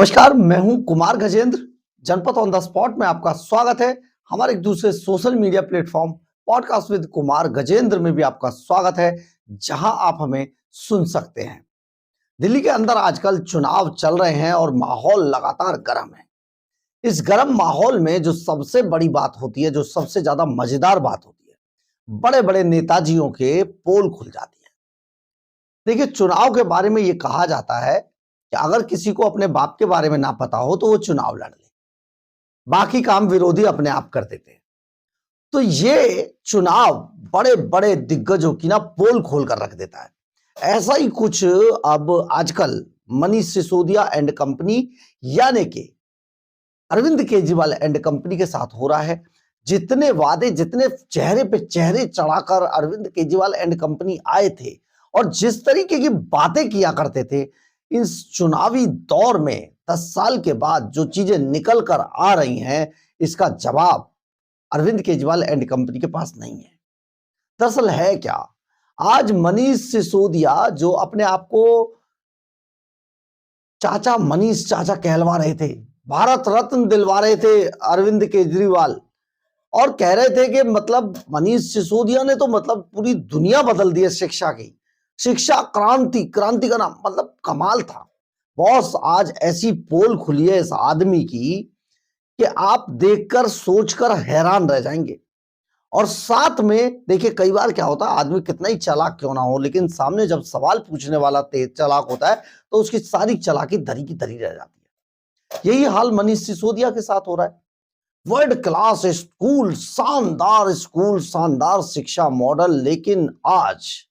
नमस्कार, मैं हूं कुमार गजेंद्र। जनपद ऑन द स्पॉट में आपका स्वागत है। हमारे एक दूसरे social media platform podcast with Kumar Gajendra में भी आपका स्वागत है, जहां आप हमें सुन सकते हैं। दिल्ली के अंदर आजकल चुनाव चल रहे हैं और माहौल लगातार गर्म है। इस गर्म माहौल में जो सबसे बड़ी बात होती है, जो सबसे ज्यादा मजेदार बात होती है, बड़े बड़े नेताजियों के पोल खुल जाती है। देखिए, चुनाव के बारे में ये कहा जाता है कि अगर किसी को अपने बाप के बारे में ना पता हो तो वो चुनाव लड़ ले, बाकी काम विरोधी अपने आप कर देते हैं। तो ये चुनाव बड़े बड़े दिग्गजों की ना पोल खोल कर रख देता है। ऐसा ही कुछ अब आजकल मनीष सिसोदिया एंड कंपनी यानी कि अरविंद केजरीवाल एंड कंपनी के साथ हो रहा है। जितने वादे, जितने चेहरे पे चेहरे चढ़ाकर अरविंद केजरीवाल एंड कंपनी आए थे और जिस तरीके की बातें किया करते थे, इस चुनावी दौर में 10 साल के बाद जो चीजें निकल कर आ रही हैं, इसका जवाब अरविंद केजरीवाल एंड कंपनी के पास नहीं है। दरअसल है क्या, आज मनीष सिसोदिया जो अपने आप को चाचा मनीष चाचा कहलवा रहे थे, भारत रत्न दिलवा रहे थे अरविंद केजरीवाल, और कह रहे थे कि मतलब मनीष सिसोदिया ने तो मतलब पूरी दुनिया बदल दी है शिक्षा की, शिक्षा क्रांति, क्रांति का नाम मतलब कमाल था। बॉस, आज ऐसी पोल खुली है इस आदमी की कि आप देखकर सोचकर हैरान रह जाएंगे। और साथ में देखिए, कई बार क्या होता है, आदमी कितना ही चालाक क्यों ना हो, लेकिन सामने जब सवाल पूछने वाला तेज चालाक होता है तो उसकी सारी चालाकी धरी की धरी रह जाती है। यही हाल मनीष सिसोदिया के साथ हो रहा है। वर्ल्ड क्लास स्कूल, शानदार शिक्षा मॉडल, लेकिन आज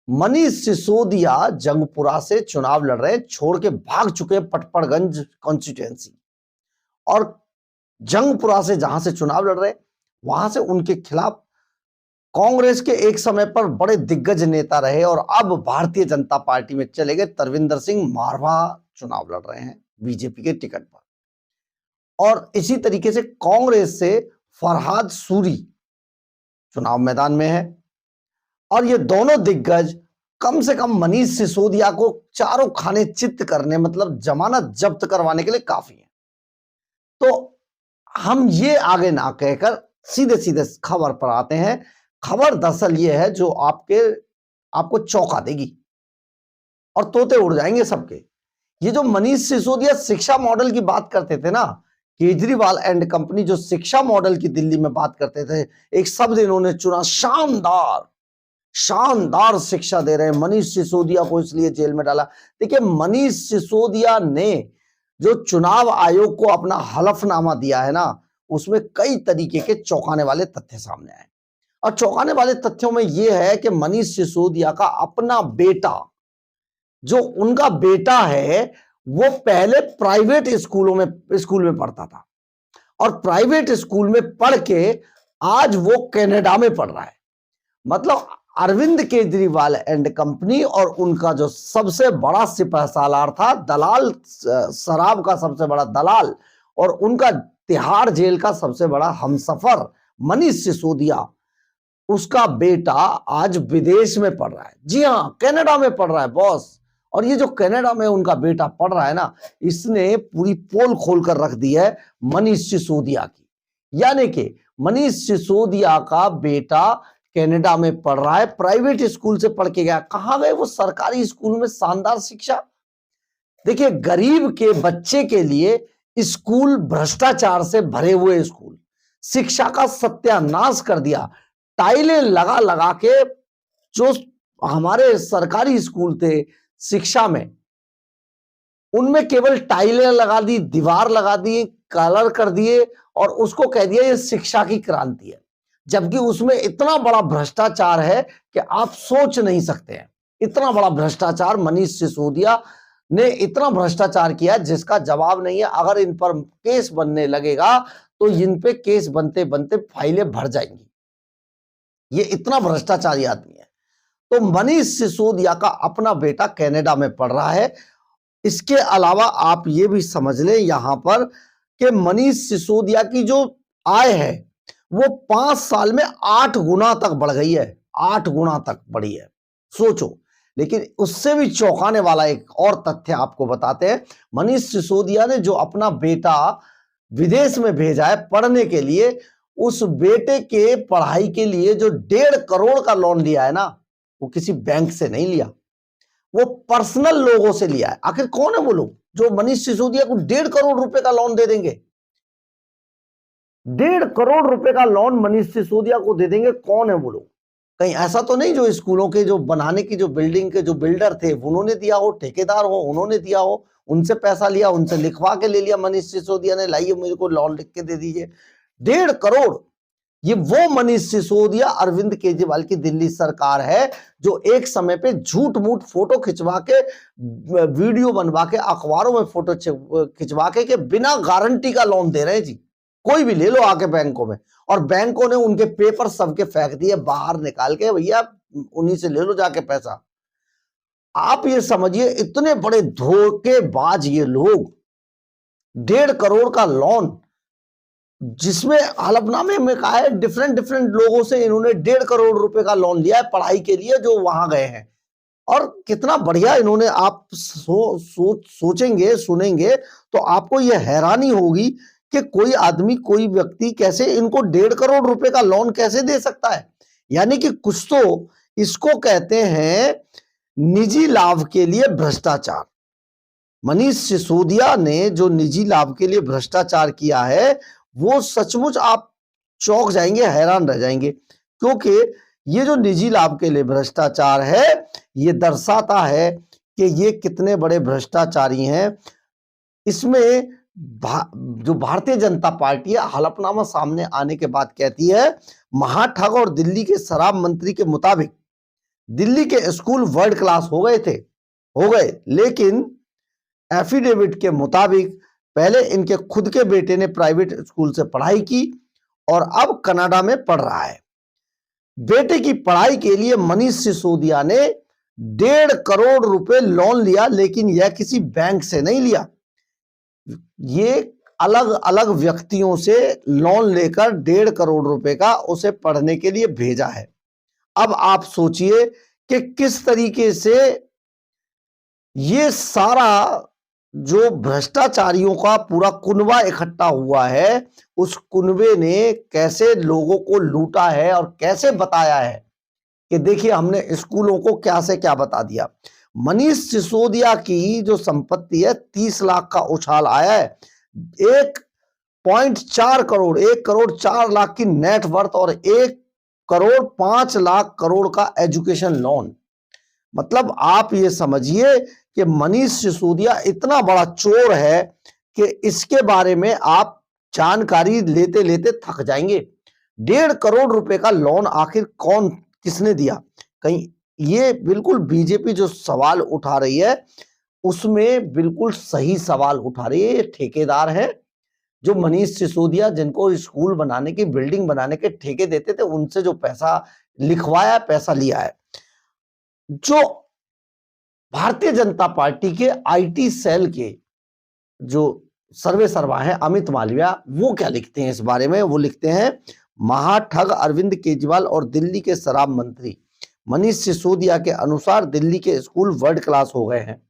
मनीष सिसोदिया जंगपुरा से चुनाव लड़ रहे हैं, छोड़ के भाग चुके पटपड़गंज कॉन्स्टिट्यूएंसी, और जंगपुरा से जहां से चुनाव लड़ रहे हैं वहां से उनके खिलाफ कांग्रेस के एक समय पर बड़े दिग्गज नेता रहे और अब भारतीय जनता पार्टी में चले गए तरविंदर सिंह मारवा चुनाव लड़ रहे हैं बीजेपी के टिकट पर। और इसी तरीके से कांग्रेस से फरहाद सूरी चुनाव मैदान में है, और ये दोनों दिग्गज कम से कम मनीष सिसोदिया को चारों खाने चित्त करने, मतलब जमानत जब्त करवाने के लिए काफी है। तो हम ये आगे ना कहकर सीधे सीधे खबर पर आते हैं। खबर दरअसल ये है जो आपको चौंका देगी और तोते उड़ जाएंगे सबके। ये जो मनीष सिसोदिया शिक्षा मॉडल की बात करते थे ना, केजरीवाल एंड कंपनी जो शिक्षा मॉडल की दिल्ली में बात करते थे, एक शब्द इन्होंने चुना, शानदार। शानदार शिक्षा दे रहे हैं। मनीष सिसोदिया को इसलिए जेल में डाला। देखिए, मनीष सिसोदिया ने जो चुनाव आयोग को अपना हलफनामा दिया है ना, उसमें कई तरीके के चौंकाने वाले तथ्य सामने आए। और चौंकाने वाले तथ्यों में यह है कि मनीष सिसोदिया का अपना बेटा, जो उनका बेटा है, वो पहले प्राइवेट स्कूल में पढ़ता था और प्राइवेट स्कूल में पढ़ के आज वो कनाडा में पढ़ रहा है। मतलब अरविंद केजरीवाल एंड कंपनी और उनका जो सबसे बड़ा सिपहसालार था, दलाल, शराब का सबसे बड़ा दलाल और उनका तिहाड़ जेल का सबसे बड़ा हमसफर मनीष सिसोदिया, उसका बेटा आज विदेश में पढ़ रहा है। जी हां, कनाडा में पढ़ रहा है बॉस। और ये जो कनाडा में उनका बेटा पढ़ रहा है ना, इसने पूरी पोल खोल कर रख दी है मनीष सिसोदिया की। यानी कि मनीष सिसोदिया का बेटा कनाडा में पढ़ रहा है, प्राइवेट स्कूल से पढ़ के गया। कहां गए वो? सरकारी स्कूल में शानदार शिक्षा। देखिए, गरीब के बच्चे के लिए स्कूल भ्रष्टाचार से भरे हुए स्कूल, शिक्षा का सत्यानाश कर दिया। टाइलें लगा लगा के जो हमारे सरकारी स्कूल थे शिक्षा में, उनमें केवल टाइलें लगा दी, दीवार लगा दी, कलर कर दिए और उसको कह दिया ये शिक्षा की क्रांति है, जबकि उसमें इतना बड़ा भ्रष्टाचार है कि आप सोच नहीं सकते हैं। इतना बड़ा भ्रष्टाचार मनीष सिसोदिया ने इतना भ्रष्टाचार किया जिसका जवाब नहीं है। अगर इन पर केस बनने लगेगा तो इन पे केस बनते बनते फाइलें भर जाएंगी। ये इतना भ्रष्टाचारी आदमी है। तो मनीष सिसोदिया का अपना बेटा कनाडा में पढ़ रहा है। इसके अलावा आप ये भी समझ लें यहां पर कि मनीष सिसोदिया की जो आय है वो 5 साल में 8 गुना तक बढ़ गई है। 8 गुना तक बढ़ी है। सोचो, लेकिन उससे भी चौंकाने वाला एक और तथ्य आपको बताते हैं। मनीष सिसोदिया ने जो अपना बेटा विदेश में भेजा है पढ़ने के लिए, उस बेटे के पढ़ाई के लिए जो 1.5 करोड़ का लोन लिया है ना, वो किसी बैंक से नहीं लिया, वो पर्सनल लोगों से लिया है। आखिर कौन है वो लोग जो मनीष सिसोदिया को 1.5 करोड़ रुपए का लोन दे देंगे? 1.5 करोड़ रुपए का लोन मनीष सिसोदिया को दे देंगे? कौन है वो लोग? कहीं ऐसा तो नहीं जो स्कूलों के जो बनाने की जो बिल्डिंग के जो बिल्डर थे उन्होंने दिया हो, ठेकेदार हो उन्होंने दिया हो, उनसे पैसा लिया, उनसे लिखवा के ले लिया मनीष सिसोदिया ने, लाइए मेरे को लोन लिख के दे दीजिए 1.5 करोड़। ये वो मनीष सिसोदिया अरविंद केजरीवाल की दिल्ली सरकार है जो एक समय पे झूठ मूठ फोटो खिंचवा के, वीडियो बनवा के, अखबारों में फोटो खिंचवा के बिना गारंटी का लोन दे रहे हैं जी। कोई भी ले लो आके बैंकों में, और बैंकों ने उनके पेपर सबके फेंक दिए बाहर निकाल के, भैया उन्हीं से ले लो जाके पैसा। आप ये समझिए इतने बड़े धोखेबाज ये लोग, 1.5 करोड़ का लोन जिसमें हलफनामे में कहा है डिफरेंट लोगों से इन्होंने 1.5 करोड़ रुपए का लोन लिया है पढ़ाई के लिए जो वहां गए हैं। और कितना बढ़िया इन्होंने, आप सोचेंगे सुनेंगे तो आपको यह हैरानी होगी कि कोई आदमी, कोई व्यक्ति कैसे इनको 1.5 करोड़ रुपए का लोन कैसे दे सकता है। यानी कि कुछ तो इसको कहते हैं निजी लाभ के लिए भ्रष्टाचार। मनीष सिसोदिया ने जो निजी लाभ के लिए भ्रष्टाचार किया है वो सचमुच आप चौंक जाएंगे, हैरान रह जाएंगे, क्योंकि ये जो निजी लाभ के लिए भ्रष्टाचार है ये दर्शाता है कि ये कितने बड़े भ्रष्टाचारी हैं। इसमें जो भारतीय जनता पार्टी है हलफनामा सामने आने के बाद कहती है महाठग और दिल्ली के शराब मंत्री के मुताबिक दिल्ली के स्कूल वर्ल्ड क्लास हो गए, लेकिन एफिडेविट के मुताबिक पहले इनके खुद के बेटे ने प्राइवेट स्कूल से पढ़ाई की और अब कनाडा में पढ़ रहा है। बेटे की पढ़ाई के लिए मनीष सिसोदिया ने 1.5 करोड़ रुपए लोन लिया, लेकिन यह किसी बैंक से नहीं लिया, ये अलग अलग व्यक्तियों से लोन लेकर 1.5 करोड़ रुपए का उसे पढ़ने के लिए भेजा है। अब आप सोचिए कि किस तरीके से ये सारा जो भ्रष्टाचारियों का पूरा कुनबा इकट्ठा हुआ है, उस कुनबे ने कैसे लोगों को लूटा है और कैसे बताया है कि देखिए हमने स्कूलों को क्या से क्या बता दिया। मनीष सिसोदिया की जो संपत्ति है 30 लाख का उछाल आया है, 1.4 करोड़, 1 करोड़ 4 लाख की नेट वर्थ और 1 करोड़ 5 लाख करोड़ का एजुकेशन लोन। मतलब आप ये समझिए कि मनीष सिसोदिया इतना बड़ा चोर है कि इसके बारे में आप जानकारी लेते लेते थक जाएंगे। 1.5 करोड़ रुपए का लोन आखिर कौन किसने दिया? कहीं ये बिल्कुल बीजेपी जो सवाल उठा रही है उसमें बिल्कुल सही सवाल उठा रही है। ये ठेकेदार है जो मनीष सिसोदिया जिनको स्कूल बनाने की, बिल्डिंग बनाने के ठेके देते थे, उनसे जो पैसा लिखवाया, पैसा लिया है। जो भारतीय जनता पार्टी के आईटी सेल के जो सर्वे सर्वा है अमित मालविया, वो क्या लिखते हैं इस बारे में? वो लिखते हैं महाठग अरविंद केजरीवाल और दिल्ली के शराब मंत्री मनीष सिसोदिया के अनुसार दिल्ली के स्कूल वर्ल्ड क्लास हो गए हैं,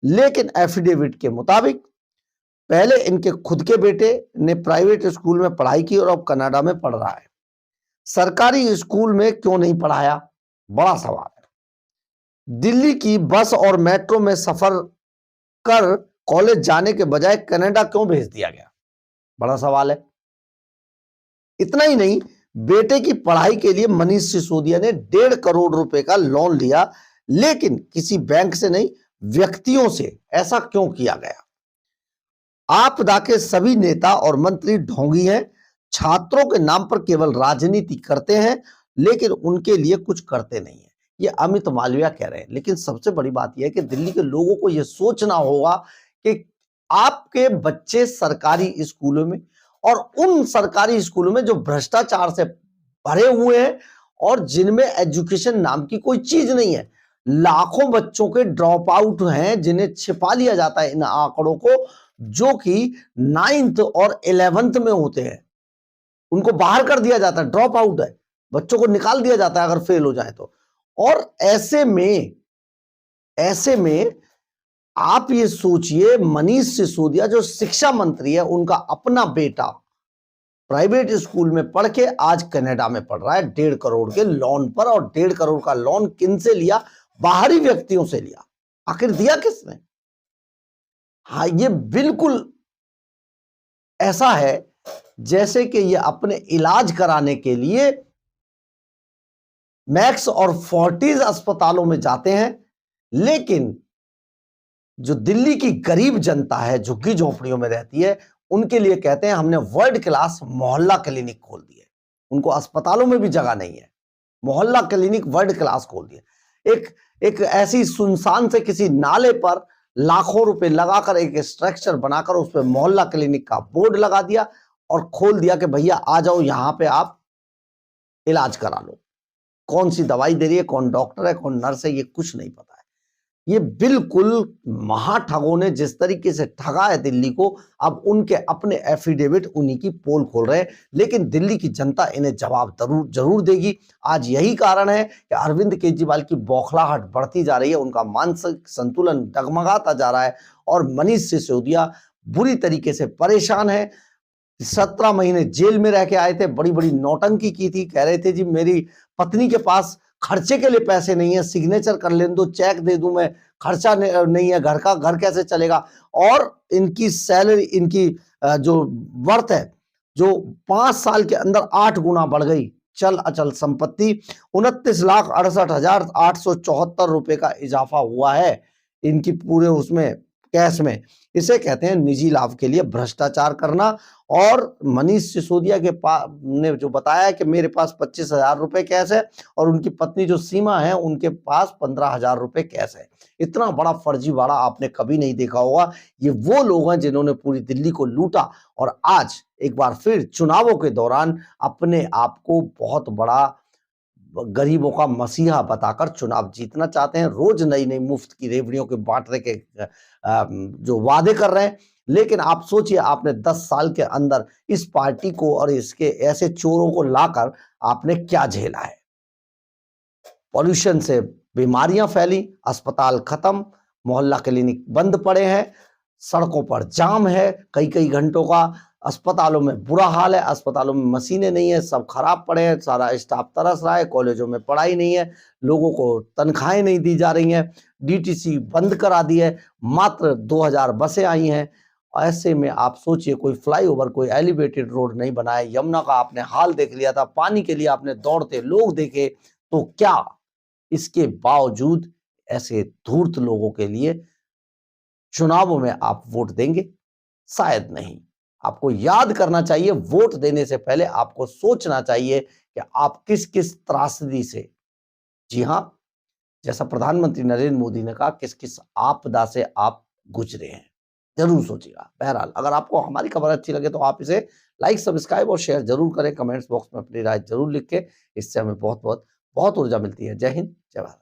लेकिन एफिडेविट के मुताबिक पहले इनके खुद के बेटे ने प्राइवेट स्कूल में पढ़ाई की और अब कनाडा में पढ़ रहा है। सरकारी स्कूल में क्यों नहीं पढ़ाया? बड़ा सवाल है। दिल्ली की बस और मेट्रो में सफर कर कॉलेज जाने के बजाय कनाडा क्यों भेज दिया गया? बड़ा सवाल है। इतना ही नहीं, बेटे की पढ़ाई के लिए मनीष सिसोदिया ने 1.5 करोड़ रुपए का लोन लिया, लेकिन किसी बैंक से नहीं, व्यक्तियों से। ऐसा क्यों किया गया? आपदा के सभी नेता और मंत्री ढोंगी हैं, छात्रों के नाम पर केवल राजनीति करते हैं, लेकिन उनके लिए कुछ करते नहीं है। ये अमित मालविया कह रहे हैं। लेकिन सबसे बड़ी बात यह है कि दिल्ली के लोगों को यह सोचना होगा कि आपके बच्चे सरकारी स्कूलों में, और उन सरकारी स्कूलों में जो भ्रष्टाचार से भरे हुए हैं और जिनमें एजुकेशन नाम की कोई चीज नहीं है, लाखों बच्चों के ड्रॉप आउट हैं जिन्हें छिपा लिया जाता है इन आंकड़ों को, जो कि 9th और 11th में होते हैं, उनको बाहर कर दिया जाता है, ड्रॉप आउट है, बच्चों को निकाल दिया जाता है अगर फेल हो जाए तो। और ऐसे में ऐसे में आप ये सोचिए, मनीष सिसोदिया जो शिक्षा मंत्री है, उनका अपना बेटा प्राइवेट स्कूल में पढ़ के आज कनाडा में पढ़ रहा है 1.5 करोड़ के लोन पर, और 1.5 करोड़ का लोन किन से लिया? बाहरी व्यक्तियों से लिया। आखिर दिया किसने? हाँ, ये बिल्कुल ऐसा है जैसे कि ये अपने इलाज कराने के लिए मैक्स और फोर्टिस अस्पतालों में जाते हैं, लेकिन जो दिल्ली की गरीब जनता है, झुग्गी झोपड़ियों में रहती है, उनके लिए कहते हैं हमने वर्ल्ड क्लास मोहल्ला क्लिनिक खोल दिए। उनको अस्पतालों में भी जगह नहीं है, मोहल्ला क्लिनिक वर्ल्ड क्लास खोल दिए। एक ऐसी सुनसान से किसी नाले पर लाखों रुपए लगाकर एक स्ट्रक्चर बनाकर उस पर मोहल्ला क्लिनिक का बोर्ड लगा दिया और खोल दिया कि भैया आ जाओ, यहां पे आप इलाज करा लो। कौन सी दवाई दे रही है, कौन डॉक्टर है, कौन नर्स है, ये कुछ नहीं पता है। ये बिल्कुल महाठगों ने जिस तरीके से ठगा है दिल्ली को, अब उनके अपने एफिडेविट उन्हीं की पोल खोल रहे हैं, लेकिन दिल्ली की जनता इन्हें जवाब जरूर देगी। आज यही कारण है कि अरविंद केजरीवाल की बौखलाहट बढ़ती जा रही है, उनका मानसिक संतुलन डगमगाता जा रहा है और मनीष सिसोदिया बुरी तरीके से परेशान है। 17 महीने जेल में रह के आए थे, बड़ी बड़ी नौटंकी की थी, कह रहे थे जी मेरी पत्नी के पास खर्चे के लिए पैसे नहीं है, सिग्नेचर कर लेने दो, चेक दे दूं मैं, खर्चा नहीं है, घर कैसे चलेगा। और इनकी सैलरी, इनकी जो वर्थ है, जो 5 साल के अंदर 8 गुना बढ़ गई। चल अचल संपत्ति 29,68,874 रुपए का इजाफा हुआ है इनकी पूरे उसमें कैश में। इसे कहते हैं निजी लाभ के लिए भ्रष्टाचार करना। और मनीष सिसोदिया के पास ने जो बताया कि मेरे पास 25,000 रुपए कैश है और उनकी पत्नी जो सीमा है उनके पास 15,000 रुपए कैश है। इतना बड़ा फर्जीवाड़ा आपने कभी नहीं देखा होगा। ये वो लोग हैं जिन्होंने पूरी दिल्ली को लूटा और आज एक बार फिर चुनावों के दौरान अपने आप को बहुत बड़ा गरीबों का मसीहा बताकर चुनाव जीतना चाहते हैं। रोज नई नई मुफ्त की रेवड़ियों के बांटने के जो वादे कर रहे हैं, लेकिन आप सोचिए आपने 10 साल के अंदर इस पार्टी को और इसके ऐसे चोरों को लाकर आपने क्या झेला है। पॉल्यूशन से बीमारियां फैली, अस्पताल खत्म, मोहल्ला क्लिनिक बंद पड़े हैं, सड़कों पर जाम है कई घंटों का, अस्पतालों में बुरा हाल है, अस्पतालों में मशीनें नहीं है, सब खराब पड़े हैं, सारा स्टाफ तरस रहा है, कॉलेजों में पढ़ाई नहीं है, लोगों को तनख्वाहें नहीं दी जा रही हैं, डीटीसी बंद करा दी है, मात्र 2000 बसें आई हैं। ऐसे में आप सोचिए कोई फ्लाईओवर, कोई एलिवेटेड रोड नहीं बनाए, यमुना का आपने हाल देख लिया था, पानी के लिए आपने दौड़ते लोग देखे, तो क्या इसके बावजूद ऐसे धूर्त लोगों के लिए चुनावों में आप वोट देंगे? शायद नहीं। आपको याद करना चाहिए, वोट देने से पहले आपको सोचना चाहिए कि आप किस किस त्रासदी से, जी हां, जैसा प्रधानमंत्री नरेंद्र मोदी ने कहा, किस किस आपदा से आप गुजरे हैं। जरूर सोचिएगा। बहरहाल अगर आपको हमारी खबर अच्छी लगे तो आप इसे लाइक, सब्सक्राइब और शेयर जरूर करें। कमेंट्स बॉक्स में अपनी राय जरूर लिख के, इससे हमें बहुत ऊर्जा मिलती है। जय हिंद, जय भारत।